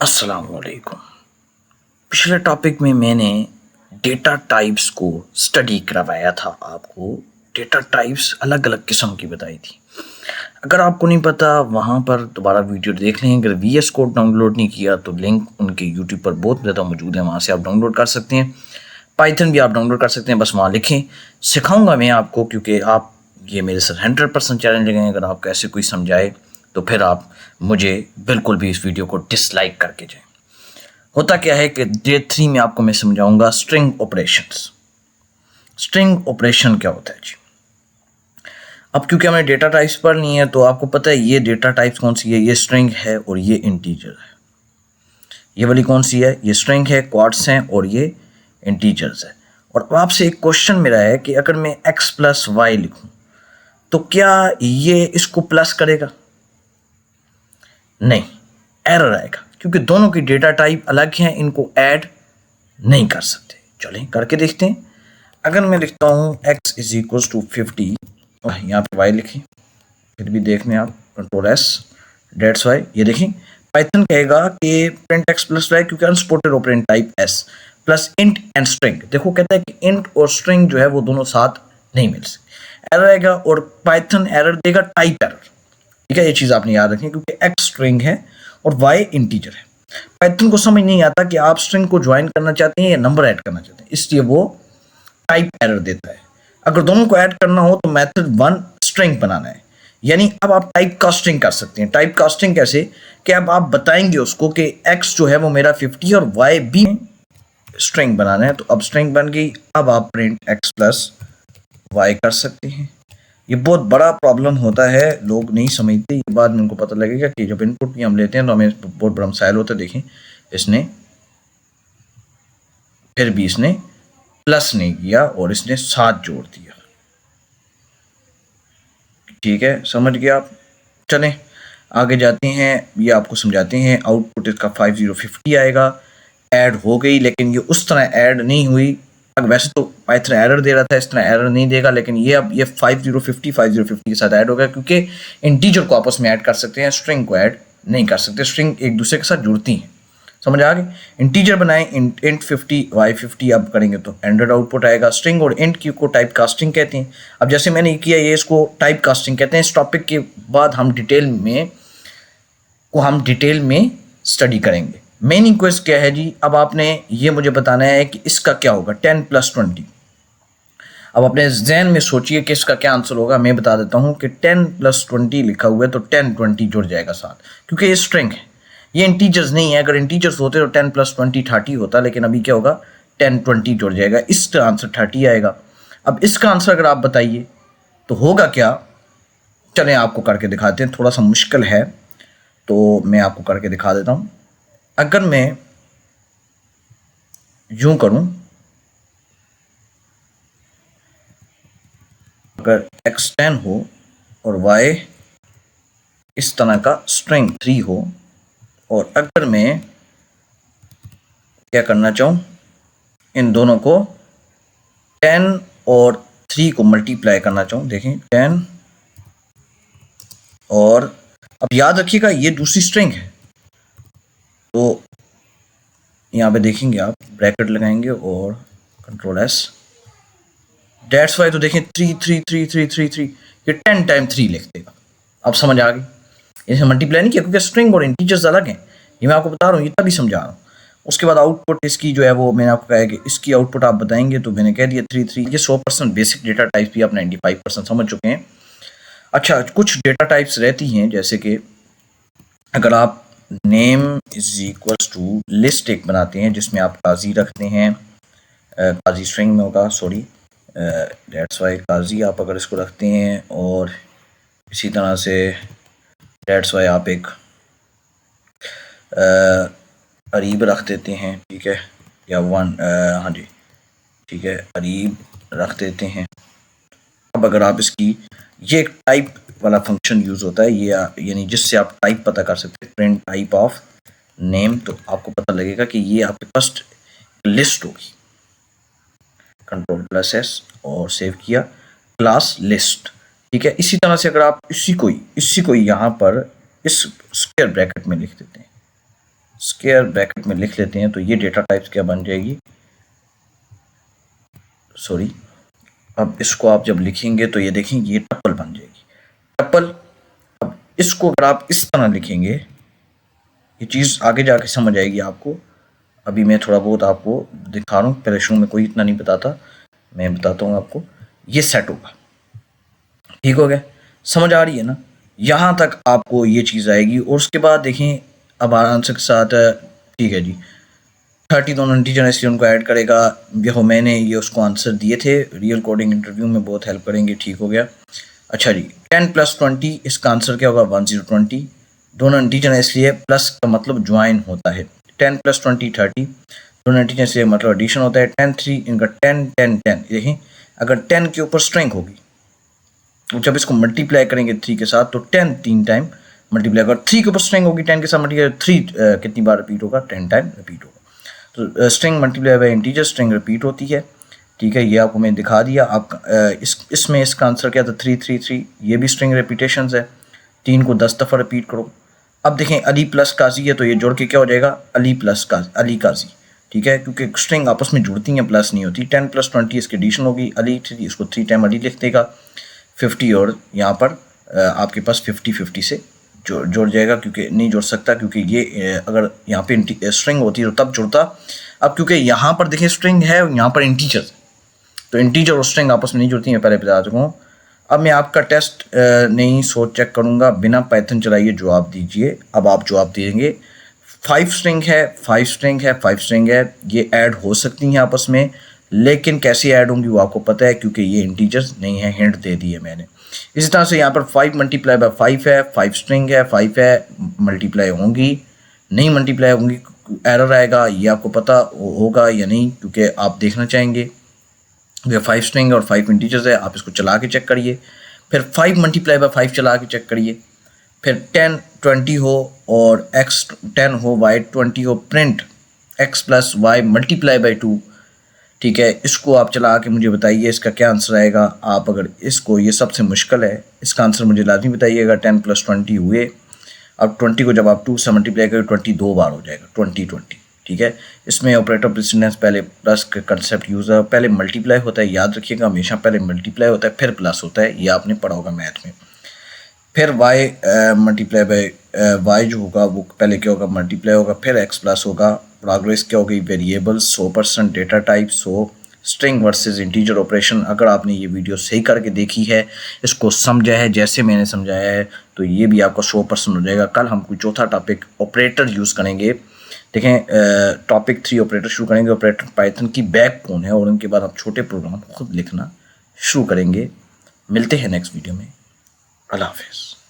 अस्सलामुअलैकुम। पिछले टॉपिक में मैंने डेटा टाइप्स को स्टडी करवाया था। आपको डेटा टाइप्स अलग अलग किस्म की बताई थी। अगर आपको नहीं पता वहाँ पर दोबारा वीडियो देख लें। अगर वीएस कोड डाउनलोड नहीं किया तो लिंक उनके यूट्यूब पर बहुत ज़्यादा मौजूद है, वहाँ से आप डाउनलोड कर सकते हैं। पाइथन भी आप डाउनलोड कर सकते हैं, बस वहाँ लिखें। सिखाऊंगा मैं आपको, क्योंकि आप ये मेरे साथ 100% चैलेंज लगाएं। अगर आपको ऐसे कोई समझाए तो फिर आप मुझे बिल्कुल भी इस वीडियो को डिसलाइक करके जाएं। होता क्या है कि डे 3 में आपको मैं समझाऊंगा स्ट्रिंग ऑपरेशंस। स्ट्रिंग ऑपरेशन क्या होता है जी। अब क्योंकि हमने डेटा टाइप्स पढ़ ली है तो आपको पता है ये डेटा टाइप्स कौन सी है। ये स्ट्रिंग है और ये इंटीजर है। ये वाली कौन सी है? ये स्ट्रिंग है, क्वाड्स हैं और ये इंटीजर्स है। और आपसे एक क्वेश्चन मेरा है कि अगर मैं x प्लस वाई लिखूं तो क्या ये इसको प्लस करेगा? नहीं, एरर आएगा, क्योंकि दोनों की डेटा टाइप अलग हैं, इनको ऐड नहीं कर सकते। चलें करके देखते हैं। अगर मैं लिखता हूँ x इज इक्वल टू 50, यहाँ पे y लिखें, फिर भी देख लें आप, कंट्रोल एस, डेट्स वाई। ये देखें, पाइथन कहेगा कि प्रिंट x प्लस वाई, क्योंकि unsupported operand type s plus int and string. देखो कहता है कि इंट और स्ट्रिंग जो है वो दोनों साथ नहीं मिल सकते, एरर आएगा। और पाइथन एरर देगा टाइप एरर। ठीक है, ये चीज़ आपने याद रखें, क्योंकि x स्ट्रिंग है और y इंटीजर है। पाइथन को समझ नहीं आता कि आप स्ट्रिंग को ज्वाइन करना चाहते हैं या नंबर ऐड करना चाहते हैं, इसलिए वो टाइप एरर देता है। अगर दोनों को ऐड करना हो तो मेथड 1 स्ट्रिंग बनाना है, यानी अब आप टाइप कास्टिंग कर सकते हैं। टाइप कास्टिंग कैसे? कि अब आप बताएंगे उसको कि x जो है वो मेरा 50 और y भी स्ट्रिंग बनाना है। तो अब स्ट्रिंग बन गई। अब आप प्रिंट x प्लस वाई कर सकते हैं। ये बहुत बड़ा प्रॉब्लम होता है, लोग नहीं समझते। ये बाद में उनको पता लगेगा कि जब इनपुट भी हम लेते हैं तो हमें बहुत बड़ा मसाइल होता है। देखें, इसने फिर भी इसने प्लस नहीं किया और इसने 7 जोड़ दिया। ठीक है, समझ गए आप। चलें आगे जाते हैं, ये आपको समझाते हैं। आउटपुट इसका 5050 आएगा। ऐड हो गई, लेकिन ये उस तरह ऐड नहीं हुई। अब वैसे तो पाइथन एरर दे रहा था, इस तरह एरर नहीं देगा, लेकिन ये अब ये 5050 के साथ ऐड हो गया, क्योंकि इंटीजर को आपस में ऐड कर सकते हैं, स्ट्रिंग को ऐड नहीं कर सकते। स्ट्रिंग एक दूसरे के साथ जुड़ती हैं। समझ आ गई। इंटीजर बनाएं, इंट 50 वाई 50 अब करेंगे तो एंड्रॉइड आउटपुट आएगा। स्ट्रिंग और इंट की को टाइप कास्टिंग कहते हैं। अब जैसे मैंने किया, ये इसको टाइप कास्टिंग कहते हैं। इस टॉपिक के बाद हम डिटेल में स्टडी करेंगे। मेन रिक्वेस्ट क्या है जी, अब आपने ये मुझे बताना है कि इसका क्या होगा 10 प्लस 20। अब अपने जहन में सोचिए कि इसका क्या आंसर होगा। मैं बता देता हूँ कि 10 प्लस 20 लिखा हुआ है तो 10 20 जुड़ जाएगा साथ, क्योंकि ये स्ट्रिंग है, ये इंटीजर्स नहीं है। अगर इंटीजर्स होते तो 10 प्लस 20 30 होता, लेकिन अभी क्या होगा 10 20 जुड़ जाएगा, इसका आंसर 30 आएगा। अब इसका आंसर अगर आप बताइए तो होगा क्या। चलें आपको करके दिखाते हैं, थोड़ा सा मुश्किल है तो मैं आपको करके दिखा देता हूँ। अगर मैं यूं करूं, अगर x 10 हो और y इस तरह का स्ट्रिंग 3 हो, और अगर मैं क्या करना चाहूं, इन दोनों को 10 और 3 को मल्टीप्लाई करना चाहूं, देखें 10 और, अब याद रखिएगा ये दूसरी स्ट्रिंग है, तो यहाँ पे देखेंगे आप ब्रैकेट लगाएंगे और कंट्रोल एस, डेट्स वाई। तो देखें 3 3 3 3 3 3, ये 10 टाइम 3 लिख देगा। अब समझ आ गई। इसे मल्टीप्लाई नहीं किया, क्योंकि स्ट्रिंग और इंटीजर्स अलग हैं। ये मैं आपको बता रहा हूँ, ये तभी समझा रहा हूँ। उसके बाद आउटपुट इसकी जो है वो मैंने आपको कहा है कि इसकी आउटपुट आप बताएंगे, तो मैंने कह दिया 3 3। ये 100% बेसिक डेटा टाइप भी आप 95% समझ चुके हैं। अच्छा, कुछ डेटा टाइप्स रहती हैं, जैसे कि अगर आप name is equal to list एक बनाते हैं जिसमें आप काजी रखते हैं, काजी स्ट्रिंग में होगा, सॉरी डेट्स वाई काजी आप अगर इसको रखते हैं, और इसी तरह से डेट्स वाई आप एक अरीब रख देते हैं। ठीक है, या हाँ जी ठीक है, अरीब रख देते हैं। अब अगर आप इसकी, ये एक टाइप वाला फंक्शन यूज़ होता है, ये यानी जिससे आप टाइप पता कर सकते हैं, प्रिंट टाइप ऑफ नेम। तो आपको पता लगेगा कि ये आपके पास लिस्ट होगी। कंट्रोल प्लस एस और सेव किया, क्लास लिस्ट। ठीक है, इसी तरह से अगर आप इसी को यहाँ पर इस स्क्वायर ब्रैकेट में लिख देते हैं, स्क्वायर ब्रैकेट में लिख लेते हैं, तो ये डेटा टाइप्स क्या बन जाएगी, सॉरी, अब इसको आप जब लिखेंगे तो ये देखेंगे ये टप्पल बन जाएगी, टप्पल। अब इसको अगर आप इस तरह लिखेंगे, ये चीज़ आगे जाके समझ आएगी आपको। अभी मैं थोड़ा बहुत आपको दिखा रहा हूँ, पहले शुरू में कोई इतना नहीं बताता, मैं बताता हूँ आपको। ये सेट होगा, ठीक हो गया, समझ आ रही है ना, यहाँ तक आपको ये चीज़ आएगी। और उसके बाद देखें अब आंसर के साथ, ठीक है जी, 30 दोनों इंटीजर इसलिए उनको ऐड करेगा। देखो मैंने ये उसको आंसर दिए थे, रियल कोडिंग इंटरव्यू में बहुत हेल्प करेंगे, ठीक हो गया। अच्छा जी, 10 + 20 इसका आंसर क्या होगा, 1020। दोनों इंटीजर इसलिए प्लस का मतलब ज्वाइन होता है। 10 + 20 30, दोनों इंटीजर इसलिए मतलब एडिशन होता है। 10 3 इनका 10 10 10, देखें अगर 10 के ऊपर स्ट्रिंग होगी तो जब इसको मल्टीप्लाई करेंगे 3 के साथ तो 10 3 टाइम मल्टीप्लाई, अगर 3 के ऊपर स्ट्रिंग होगी 10 के साथ मल्टीप्लाई 3 कितनी बार रिपीट होगा, 10 टाइम रिपीट होगा। तो string multiply by integer, string repeat होती है, ठीक है, ये आपको मैंने दिखा दिया। आप इसमें इसका आंसर क्या था, 3 3 3, ये भी स्ट्रिंग रिपीटेशन है, 3 को 10 दफ़ा रिपीट करो। अब देखें अली प्लस काजी है तो ये जोड़ के क्या हो जाएगा, अली प्लस काजी, अली काजी, ठीक है, क्योंकि स्ट्रिंग आपस में जुड़ती हैं, प्लस नहीं होती। 10 + 20 इसकी एडिशन होगी, अली 3, इसको 3 टाइम अली लिख देगा 50, और यहाँ पर आपके पास 50 50 से जोड़ जाएगा, क्योंकि नहीं जोड़ सकता क्योंकि ये अगर यहाँ पे स्ट्रिंग होती तो तब जुड़ता। अब क्योंकि यहाँ पर देखिए स्ट्रिंग है, यहाँ पर इंटीजर, तो इंटीजर और स्ट्रिंग आपस में नहीं जुड़ती, मैं पहले बता चुका हूँ। अब मैं आपका टेस्ट नहीं सोच चेक करूँगा, बिना पाइथन चलाइए जवाब दीजिए। अब आप जवाब देंगे 5 स्ट्रिंग है, 5 स्ट्रिंग है, 5 स्ट्रिंग है, ये ऐड हो सकती हैं आपस में, लेकिन कैसे ऐड होंगी वो आपको पता है क्योंकि ये इंटीजर्स नहीं है, हिंट दे दी है मैंने। इसी तरह से यहाँ पर 5 × 5 है, 5 स्ट्रिंग है, 5 है, मल्टीप्लाई होंगी, नहीं मल्टीप्लाई होंगी, एरर आएगा, ये आपको पता होगा या नहीं, क्योंकि आप देखना चाहेंगे। 5 स्ट्रिंग और 5 इंटीजर्स है, आप इसको चला के चेक करिए, फिर 5 × 5 चला के चेक करिए, फिर 10 20 हो और x 10 हो, y 20 हो, प्रिंट x + y × 2, ठीक है, इसको आप चला के मुझे बताइए इसका क्या आंसर आएगा। आप अगर इसको, ये सबसे मुश्किल है, इसका आंसर मुझे लाजमी बताइएगा। 10 + 20 हुए, अब 20 को जब आप 2 से मल्टीप्लाई करें 20 2 बार हो जाएगा, 20 20, ठीक है। इसमें ऑपरेटर प्रेसिडेंस पहले प्लस का कंसेप्ट यूज़ है, पहले मल्टीप्लाई होता है, याद रखिएगा हमेशा पहले मल्टीप्लाई होता है फिर प्लस होता है, ये आपने पढ़ा होगा मैथ में। फिर y × y जो होगा वो पहले क्या होगा, मल्टीप्लाई होगा, फिर x प्लस होगा, प्रोग्रेस क्या होगी, variables 100%, data type 100, string versus integer operation. अगर आपने ये वीडियो सही करके देखी है, इसको समझा है जैसे मैंने समझाया है, तो ये भी आपका 100% हो जाएगा। कल हम कोई चौथा टॉपिक ऑपरेटर यूज़ करेंगे, देखें टॉपिक 3 ऑपरेटर शुरू करेंगे। ऑपरेटर पाइथन की बैकबोन है, और उनके बाद आप छोटे प्रोग्राम खुद लिखना शुरू करेंगे। मिलते हैं नेक्स्ट वीडियो में, अल्लाह हाफिज़।